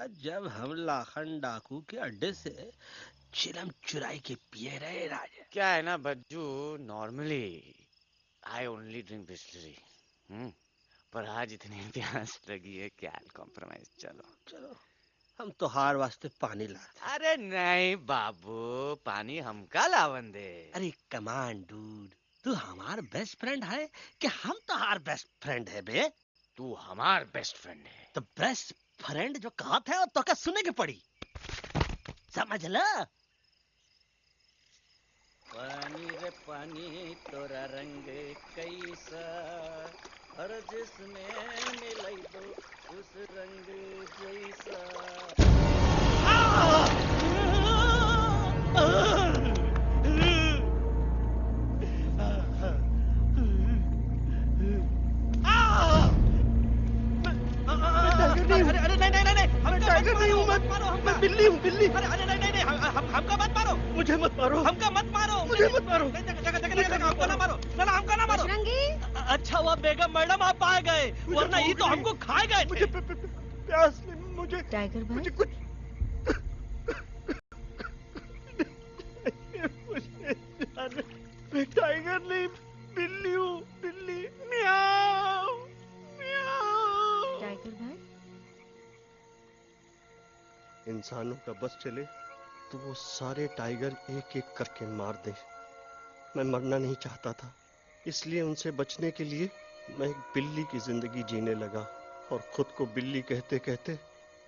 जब हम लाखन डाकू के अड्डे से चिलम चुराई के पिए रहे राजा। क्या है ना Bajju, normally I only drink Bisleri. पर आज इतनी प्यास लगी है कि आई कॉम्प्रोमाइज। चलो चलो, हम तो हार वास्ते पानी लाते। अरे नहीं बाबू, पानी हमका लावन दे। अरे कमान डूड, तू हमार बेस्ट फ्रेंड है कि हम तो हार बेस्ट फ्रेंड है बे। तू हमार बेस्ट फ्रेंड है तो बेस्ट फ्रेंड जो कहा था तो क्या सुने की पड़ी, समझ ला। पानी रे पानी तोरा रंग कैसा, हर जिसमें मिलाई दो उस रंग जैसा। अरे अरे नहीं नहीं नहीं, हम टाइगर नहीं हूँ, मैं बिल्ली हूँ, बिल्ली। अरे अरे नहीं नहीं नहीं, हमका मत मारो, मुझे मत मारो, हमका मत मारो, मुझे मत मारो, हमको ना मारो, ना हमका ना मारो। अच्छा हुआ बेगम मैडम आप आ गए, वरना ये तो हमको खा गए। मुझे प्यास नहीं, मुझे टाइगर भाई, मुझे कुछ मैं टाइगर नहीं, बिल्ली हूँ, बिल्ली। म्याऊ म्याऊ। टाइगर भाई, इंसानों का बस चले तो वो सारे टाइगर एक एक करके मार दें। मैं मरना नहीं चाहता था, इसलिए उनसे बचने के लिए मैं एक बिल्ली की जिंदगी जीने लगा, और खुद को बिल्ली कहते कहते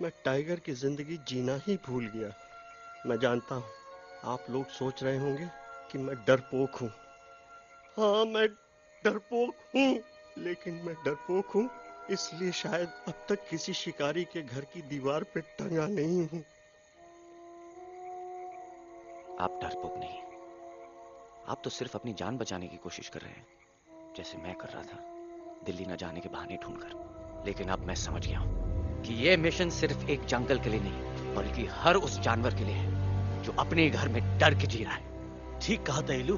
मैं टाइगर की जिंदगी जीना ही भूल गया। मैं जानता हूँ आप लोग सोच रहे होंगे कि मैं डरपोक हूँ। हाँ, मैं डरपोक हूँ, लेकिन मैं डरपोक हूँ इसलिए शायद अब तक किसी शिकारी के घर की दीवार पे टंगा नहीं हूँ। आप डरपोक नहीं, आप तो सिर्फ अपनी जान बचाने की कोशिश कर रहे हैं, जैसे मैं कर रहा था दिल्ली न जाने के बहाने ढूंढकर। लेकिन अब मैं समझ गया हूं कि यह मिशन सिर्फ एक जंगल के लिए नहीं, बल्कि हर उस जानवर के लिए है जो अपने घर में डर के जी रहा है। ठीक कहा तैलू,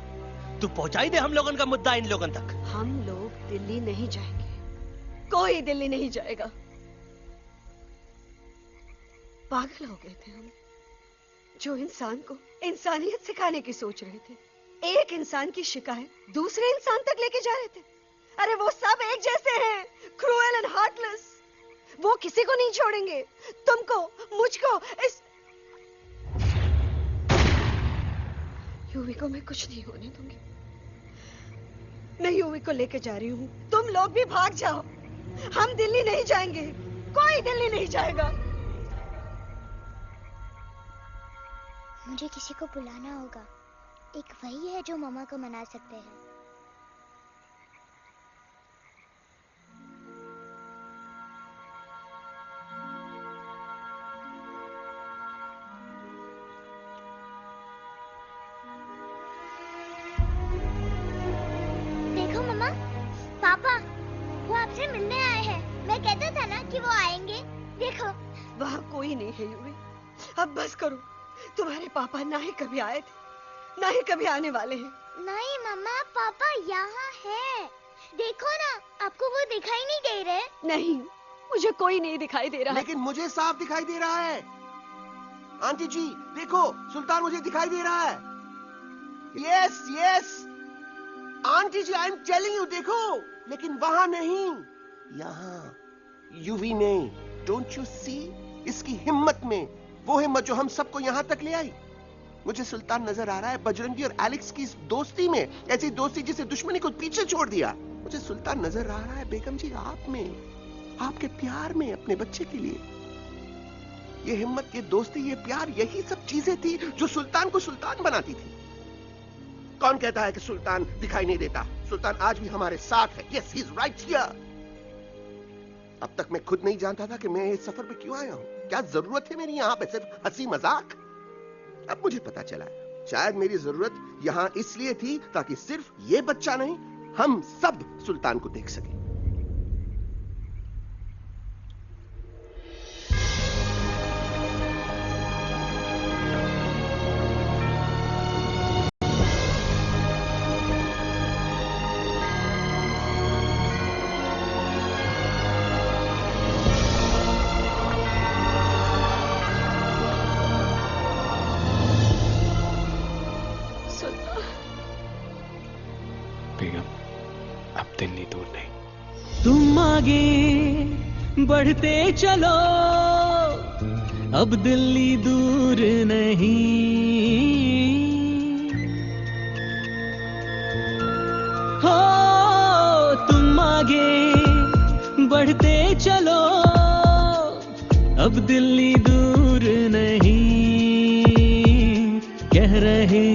तू पहुंचाई दे हम लोगन का मुद्दा इन लोगन तक। हम लोग दिल्ली नहीं जाएंगे, कोई दिल्ली नहीं जाएगा। पागल हो गए थे हम, जो इंसान को इंसानियत सिखाने की सोच रहे थे, एक इंसान की शिकायत दूसरे इंसान तक लेके जा रहे थे। अरे वो सब एक जैसे हैं, क्रूएल एंड हार्टलेस। वो किसी को नहीं छोड़ेंगे, तुमको, मुझको, इस यूवी को मैं कुछ नहीं होने दूंगी। मैं यूवी को लेके जा रही हूँ, तुम लोग भी भाग जाओ। हम दिल्ली नहीं जाएंगे, कोई दिल्ली नहीं जाएगा। मुझे किसी को बुलाना होगा, एक वही है जो मामा को मना सकते हैं। देखो मामा, पापा वो आपसे मिलने आए हैं। मैं कहता था ना कि वो आएंगे। देखो वहां कोई नहीं है यूवी, अब बस करो। तुम्हारे पापा ना ही कभी आए थे, ना ही कभी आने वाले हैं। नहीं मामा, पापा यहाँ है। देखो ना, आपको वो दिखाई नहीं दे रहे? नहीं, मुझे कोई नहीं दिखाई दे रहा। लेकिन मुझे साफ दिखाई दे रहा है। आंटी जी देखो, सुल्तान मुझे दिखाई दे रहा है। Yes yes aunty ji, I am telling you, देखो। लेकिन वहां नहीं, यहाँ यूवी नहीं। डोंट यू सी इसकी हिम्मत में, वो हिम्मत जो हम सबको यहाँ तक ले आई। मुझे सुल्तान नजर आ रहा है बजरंगी और एलेक्स की इस दोस्ती में, ऐसी दोस्ती जिसे दुश्मनी को पीछे छोड़ दिया। मुझे सुल्तान नजर आ रहा है बेगम जी आप में, आपके प्यार में अपने बच्चे के लिए। ये हिम्मत, ये दोस्ती, ये प्यार, यही सब चीजें थी जो सुल्तान को सुल्तान बनाती थी। कौन कहता है कि सुल्तान दिखाई नहीं देता? सुल्तान आज भी हमारे साथ है। Yes, he is right here. अब तक मैं खुद नहीं जानता था कि मैं इस सफर पे क्यों आया हूं। क्या जरूरत है मेरी यहाँ पे सिर्फ हंसी मजाक? अब मुझे पता चला है, शायद मेरी जरूरत यहाँ इसलिए थी ताकि सिर्फ ये बच्चा नहीं, हम सब सुल्तान को देख सकें। दिल्ली दूर नहीं। तुम आगे बढ़ते चलो, अब दिल्ली दूर नहीं। हो तुम आगे बढ़ते चलो, अब दिल्ली दूर नहीं। कह रहे